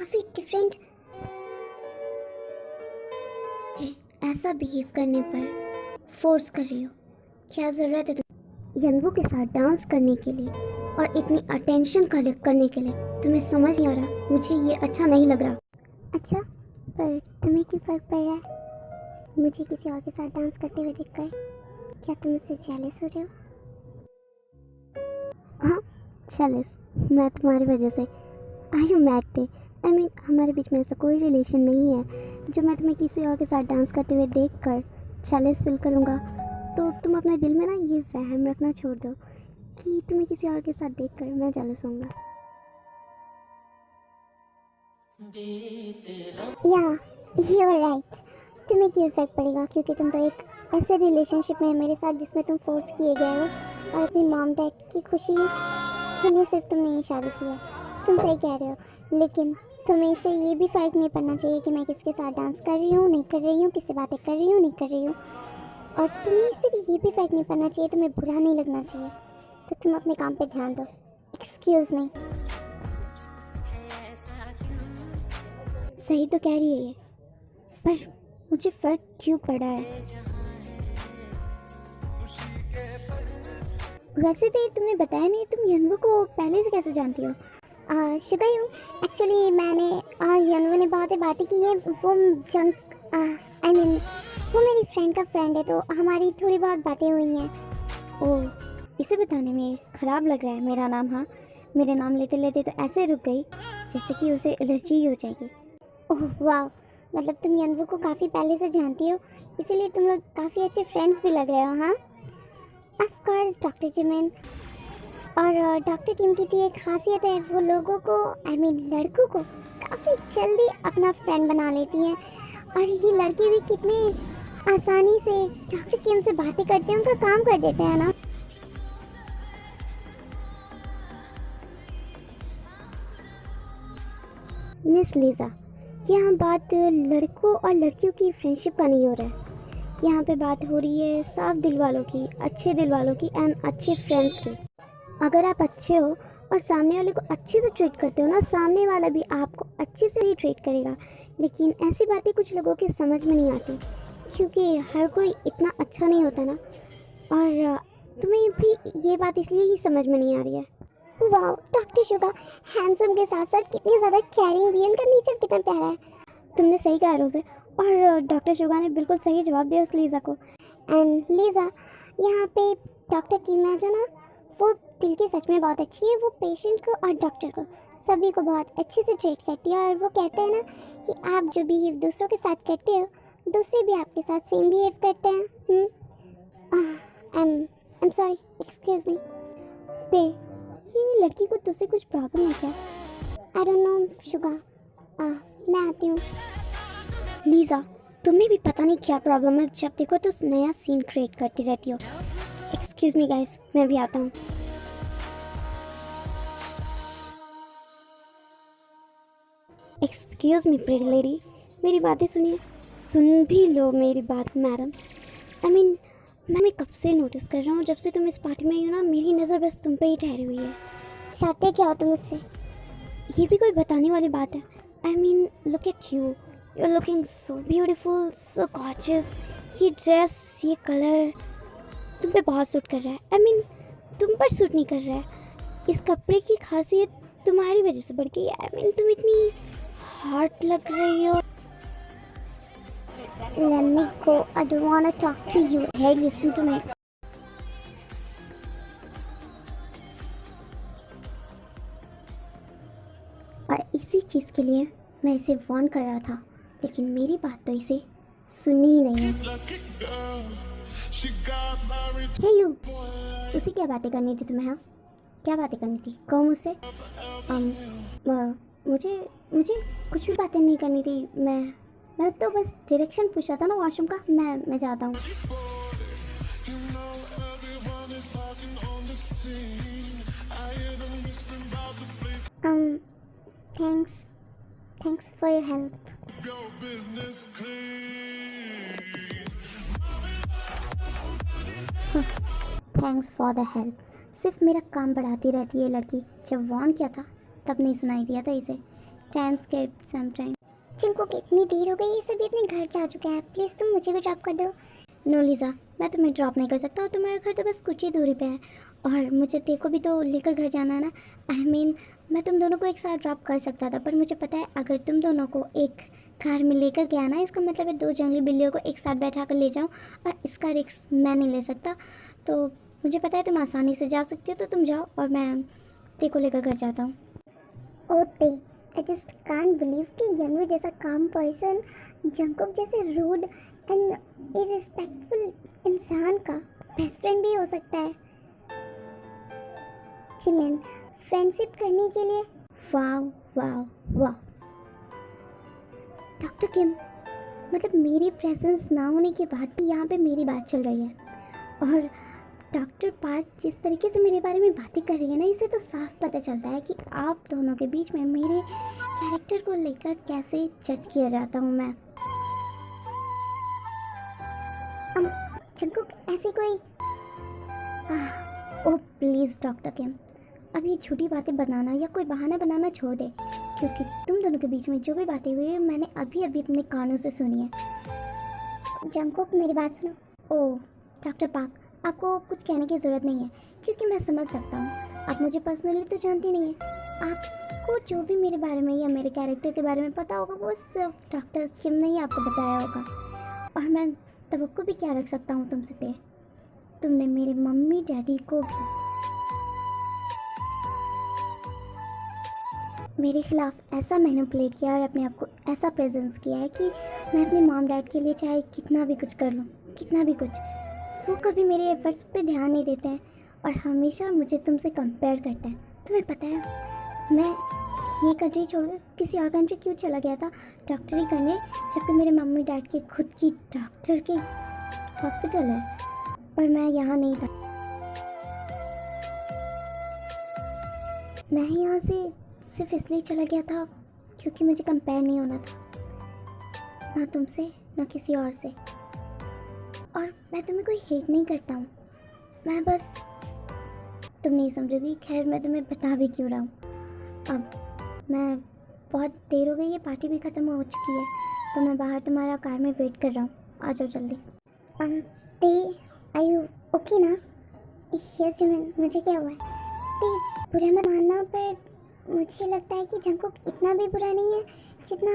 काफी डिफरेंट है। ऐसा बिहेव करने पर फोर्स कर रही हो। क्या जरूरत है यंगू के साथ डांस करने के लिए और इतनी अटेंशन कलेक्ट करने के लिए? तुम्हें समझ नहीं आ रहा, मुझे ये अच्छा नहीं लग रहा। अच्छा, पर तुम्हें क्यों फर्क पड़ रहा है मुझे किसी और के साथ डांस करते हुए देखकर? क्या तुम उससे जेलस हो रहे हो? हाँ, जेलस? मैं तुम्हारी वजह से? आई यू मैड थे? आई मीन हमारे बीच में ऐसा कोई रिलेशन नहीं है जो मैं तुम्हें किसी और के साथ डांस करते हुए देखकर जेलस फील करूँगा। तो तुम अपने दिल में ना ये वहम रखना छोड़ दो कि तुम्हें किसी और के साथ देखकर मैं जेलस होऊंगा। या यू आर राइट। तुम्हें क्यों इफेक्ट पड़ेगा, क्योंकि तुम तो एक ऐसे रिलेशनशिप में मेरे साथ जिसमें तुम फोर्स किए गए हो और अपनी मॉम डैड की खुशी के लिए सिर्फ तुमने ये शादी की है। तुम सही कह रहे हो, लेकिन तुम्हें इससे ये भी फ़र्क नहीं पड़ना चाहिए कि मैं किसके साथ डांस कर रही हूँ, नहीं कर रही हूँ, किससे बातें कर रही हूँ, नहीं कर रही हूँ। और तुम्हें इससे भी ये भी फ़र्क नहीं पड़ना चाहिए, तुम्हें बुरा नहीं लगना चाहिए। तो तुम अपने काम पे ध्यान दो। Excuse me. सही तो कह रही है ये, पर मुझे फ़र्क क्यों पड़ा है? वैसे तो तुमने बताया नहीं, तुम यनवू को पहले से कैसे जानती हो? शुगर यू एक्चुअली मैंने और यनवू ने बहुत ही बातें की है। वो जंक आई मीन वो मेरी फ्रेंड का फ्रेंड है, तो हमारी थोड़ी बहुत बातें हुई हैं। ओह, इसे बताने में ख़राब लग रहा है मेरा नाम। हाँ, मेरे नाम लेते लेते तो ऐसे रुक गई जैसे कि उसे एलर्जी हो जाएगी। ओह वाह, मतलब तुम यनवू को काफ़ी पहले से जानती हो, इसीलिए तुम लोग काफ़ी अच्छे फ्रेंड्स भी लग रहे हो। हाँ, ऑफ कोर्स डॉक्टर जिमिन। और डॉक्टर किम की थी एक खासियत है, वो लोगों को आई मीन लड़कों को काफ़ी जल्दी अपना फ्रेंड बना लेती हैं। और ये लड़के भी कितने आसानी से डॉक्टर किम से बातें करते हैं, उनका काम कर देते हैं ना। मिस लीज़ा, यहाँ बात लड़कों और लड़कियों की फ्रेंडशिप का नहीं हो रहा है। यहाँ पे बात हो रही है साफ दिल वालों की, अच्छे दिल वालों की एंड अच्छे फ्रेंड्स की। अगर आप अच्छे हो और सामने वाले को अच्छे से ट्रीट करते हो ना, सामने वाला भी आपको अच्छे से ही ट्रीट करेगा। लेकिन ऐसी बातें कुछ लोगों के समझ में नहीं आती, क्योंकि हर कोई इतना अच्छा नहीं होता ना। और तुम्हें भी ये बात इसलिए ही समझ में नहीं आ रही है। वाह, डॉक्टर शुगा हैंडसम के साथ साथ कितनी ज़्यादा कैरिंग भी है, उनका नेचर कितना प्यारा है। तुमने सही कहा रोज़े। और डॉक्टर शुगा ने बिल्कुल सही जवाब दिया उस लीज़ा को। एंड लीज़ा, यहाँ पे डॉक्टर कीम है जो ना, वो दिल की सच में बहुत अच्छी है। वो पेशेंट को और डॉक्टर को सभी को बहुत अच्छे से ट्रीट करती है। और वो कहते हैं ना कि आप जो बिहेव दूसरों के साथ करते हो, दूसरे भी आपके साथ सेम बिहेव करते हैं। I am sorry, excuse me. पे ये लड़की को तुझसे कुछ प्रॉब्लम है क्या? I don't know Suga. मैं आती हूँ। लीज़ा, तुम्हें भी पता नहीं क्या प्रॉब्लम है, जब देखो तो नया सीन क्रिएट करती रहती हो। एक्सक्यूज़ मी गाइस, मैं भी आता हूँ। एक्सक्यूज़ मी प्रिटी लेडी, मेरी बातें सुनिए। सुन भी लो मेरी बात मैडम। आई मीन मैं कब से नोटिस कर रहा हूँ, जब से तुम इस पार्टी में आई हो ना, मेरी नज़र बस तुम पे ही ठहरी हुई है। चाहते क्या हो तुम मुझसे? ये भी कोई बताने वाली बात है? I mean look at you, you are looking so beautiful, so gorgeous. ये ड्रेस, ये कलर तुम पे बहुत सूट कर रहा है। आई मीन तुम पर सूट नहीं कर रहा है। इस कपड़े की खासियत तुम्हारी वजह से बढ़ गई है। आई मीन तुम इतनी हॉट लग रही हो। Let me go. I don't want to talk to you. Hey, listen to me. और इसी चीज़ के लिए मैं इसे वार्न कर रहा था, लेकिन मेरी बात तो इसे सुनी ही नहीं है। हे यू, उसे क्या बातें करनी थी तुम्हें? हाँ, क्या बातें करनी थी, कहो मुझसे। मुझे कुछ भी बातें नहीं करनी थी। मैं तो बस डायरेक्शन पूछ रहा था ना वॉशरूम का। मैं जाता हूँ। Thanks for your help. Thanks for the help. सिर्फ मेरा काम बढ़ाती रहती है लड़की। जब वार्न किया था तब नहीं सुनाई दिया था इसे टाइम स्किप समटाइम। जंगकुक इतनी देर हो गई, ये सभी अपने घर जा चुके हैं, प्लीज़ तुम मुझे भी ड्रॉप कर दो। नो लीज़ा, मैं तुम्हें ड्रॉप नहीं कर सकता और तुम्हारा घर तो बस कुछ ही दूरी पे है और मुझे तेरे को भी तो लेकर घर जाना है ना। आई मीन मैं तुम दोनों को एक साथ ड्रॉप कर सकता था, पर मुझे पता है अगर तुम दोनों को एक कार में लेकर गया ना, इसका मतलब है 2 जंगली बिल्लियों को एक साथ बैठा कर ले जाऊँ और इसका रिस्क मैं नहीं ले सकता। तो मुझे पता है तुम आसानी से जा सकती हो, तो तुम जाओ और मैं तेरे को लेकर घर जाता हूँ। ओते, आई जस्ट कांट बिलीव कि यंगू जैसा काम पर्सन जंगकुक जैसे रूड एंड इररिस्पेक्टफुल इंसान का बेस्ट फ्रेंड भी हो सकता है। जिमिन, फ्रेंडशिप करने के लिए वाह वाह वाह। डॉक्टर किम, मतलब मेरी प्रेजेंस ना होने के बाद भी यहाँ पे मेरी बात चल रही है और डॉक्टर पार्क जिस तरीके से मेरे बारे में बातें कर रही है ना, इससे तो साफ पता चलता है कि आप दोनों के बीच में मेरे कैरेक्टर को लेकर कैसे जज किया जाता हूँ मैं। जंगकुक ऐसी कोई ओह प्लीज़ डॉक्टर किम, अब ये झूठी बातें बनाना या कोई बहाना बनाना छोड़ दे, क्योंकि तुम दोनों के बीच में जो भी बातें हुई है मैंने अभी अभी अपने कानों से सुनी है। जंगकुक मेरी बात सुनो। ओह डॉक्टर पार्क, आपको कुछ कहने की ज़रूरत नहीं है क्योंकि मैं समझ सकता हूँ, आप मुझे पर्सनली तो जानती नहीं है। आपको जो भी मेरे बारे में या मेरे कैरेक्टर के बारे में पता होगा वो सिर्फ डॉक्टर किम ने ही आपको बताया होगा, और मैं तवक्को भी क्या रख सकता हूँ तुमसे ते? तुमने मेरे मम्मी डैडी को भी मेरे खिलाफ ऐसा मैनिपुलेट किया और अपने आप को ऐसा प्रेजेंस किया है कि मैं अपने मॉम डैड के लिए चाहे कितना भी कुछ कर लूँ, कितना भी कुछ, वो कभी मेरे एफर्ट्स पे ध्यान नहीं देते हैं और हमेशा मुझे तुमसे कंपेयर करते हैं। तुम्हें पता है मैं ये कंट्री छोड़कर किसी और कंट्री क्यों चला गया था डॉक्टरी करने, जबकि मेरे मम्मी डैड की खुद की डॉक्टर की हॉस्पिटल है, पर मैं यहाँ नहीं था। मैं यहाँ से सिर्फ इसलिए चला गया था क्योंकि मुझे कंपेयर नहीं होना था, ना तुमसे ना किसी और से। और मैं तुम्हें कोई हेट नहीं करता हूँ, मैं बस, तुम नहीं समझोगी, खैर मैं तुम्हें बता भी क्यों रहा हूँ। अब मैं बहुत देर हो गई है, पार्टी भी ख़त्म हो चुकी है, तो मैं बाहर तुम्हारा कार में वेट कर रहा हूँ, आ जाओ जल्दी। ते आर यू ओके ना? यस जिमिन, मुझे क्या हुआ है? ते बुरा मत मानना, पर मुझे लगता है कि जंगकुक इतना भी बुरा नहीं है जितना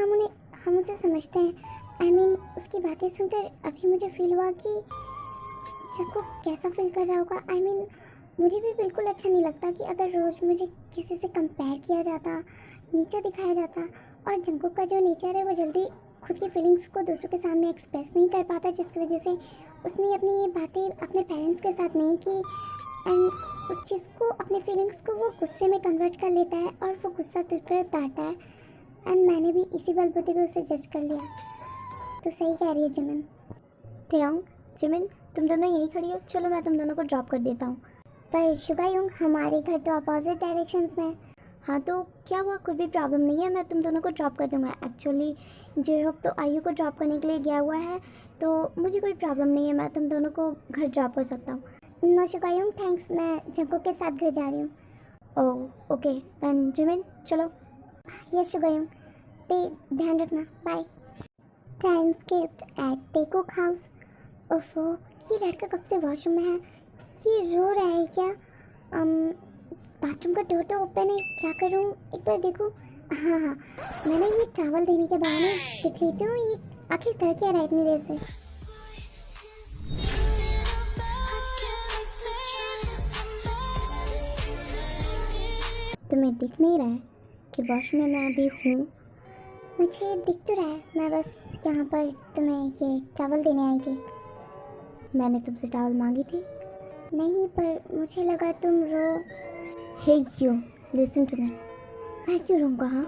हम उसे समझते हैं। आई मीन उसकी बातें सुनकर अभी मुझे फील हुआ कि जंगकुक कैसा फील कर रहा होगा। आई मीन मुझे भी बिल्कुल अच्छा नहीं लगता कि अगर रोज़ मुझे किसी से कंपेयर किया जाता, नीचा दिखाया जाता, और जंगकुक का जो नेचर है वो जल्दी खुद की फीलिंग्स को दूसरों के सामने एक्सप्रेस नहीं कर पाता, जिसकी वजह से उसने अपनी ये बातें अपने पेरेंट्स के साथ नहीं की, एंड उस चीज़ को, अपने फीलिंग्स को वो गुस्से में कन्वर्ट कर लेता है और वो गुस्सा तुझ पर उतारता है, एंड मैंने भी इसी बलबूते पे उसे जज कर लिया। तो सही कह रही है जिमिन। तेयांग, जिमिन तुम दोनों यहीं खड़ी हो, चलो मैं तुम दोनों को ड्रॉप कर देता हूँ। पर शुगायुंग, हमारे घर तो अपोजिट डायरेक्शंस में। हाँ तो क्या हुआ, कोई भी प्रॉब्लम नहीं है, मैं तुम दोनों को ड्रॉप कर दूँगा। एक्चुअली जेहोक तो आयु को ड्रॉप करने के लिए गया हुआ है, तो मुझे कोई प्रॉब्लम नहीं है, मैं तुम दोनों को घर ड्रॉप कर सकता हूँ। नो शुगायुंग थैंक्स, मैं जंगकुक के साथ घर जा रही हूँ। ओह ओके देन जिमिन चलो। यस शुगायुंग, ते ध्यान रखना, bye. Time skipped at Taekook house. ओफो, ये लड़का कब से वॉशरूम में है, ये रो रहा है क्या? बाथरूम का डोर तो ओपन है, क्या करूँ, एक बार देखूँ। हाँ हाँ, मैंने ये चावल देने के बहाने देख लेती हूँ ये आखिर कर क्या रहा है इतनी देर से। तुम्हें दिख नहीं रहा है कि वॉशरूम में मैं अभी हूँ? मुझे दिख तो रहा है, मैं बस यहाँ पर तुम्हें ये चावल देने आई थी। मैंने तुमसे चावल मांगी थी? नहीं, पर मुझे लगा तुम रो। हे यू लिसन टू मी, मैं क्यों रोऊंगा? हाँ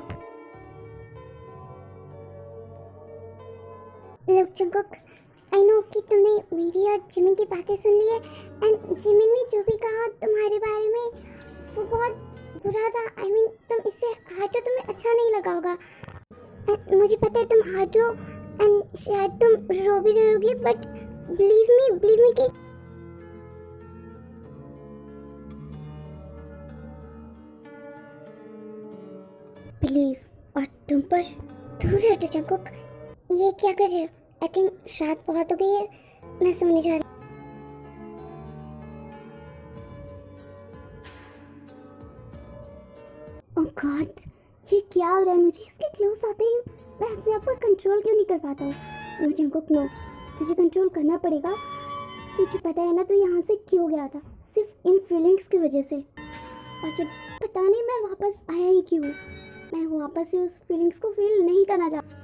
लुक जंगकुक, आई नो कि तुमने मेरी और जिमिन की बातें सुन ली है, एंड जिमिन ने जो भी कहा तुम्हारे बारे में वो बहुत बुरा था। आई मीन तुम इससे हटो, तुम्हें अच्छा नहीं लगा होगा। मुझे पता है तुम हटो एंड शायद तुम रो भी रहे होगी, बट बिलीव मी कि बिलीव और तुम पर दूर हटो जंकुक। ये क्या कर रहे हो? आई थिंक रात बहुत हो गई है, मैं सोने जा रही हूँ। ओह गॉड, ये क्या हो रहा है? मुझे इसके क्लोज आते ही मैं अपने आप पर कंट्रोल क्यों नहीं कर पाता हूँ? नो जंकुक नो, तुझे कंट्रोल करना पड़ेगा। तुझे पता है ना तू यहाँ से क्यों गया था? सिर्फ इन फीलिंग्स की वजह से। और जब पता नहीं मैं वापस आया ही क्यों? मैं वापस से उस फीलिंग्स को फील नहीं करना चाहता।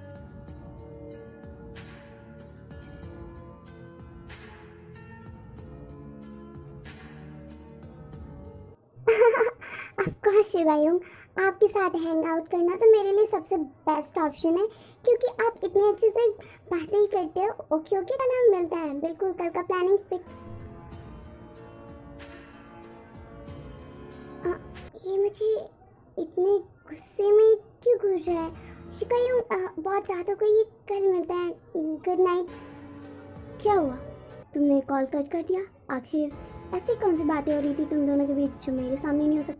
ऑफ कोर्स शिवायुंग, आपके साथ हैंग आउट करना तो मेरे लिए सबसे बेस्ट ऑप्शन है, क्योंकि आप इतने अच्छे से बातें ही करते हो। ओके ओके, कल हम मिलते हैं, बिल्कुल कल का प्लानिंग फिक्स। ये मुझे इतने गुस्से में क्यों घूर रहा है? शिवायुंग बहुत रात हो गई, कल मिलते हैं, गुड नाइट। क्या हुआ? तुमने कॉल कट कर दिया? आखिर ऐसी कौन सी बातें हो रही थी तुम दोनों के बीच जो मेरे सामने नहीं हो सकती?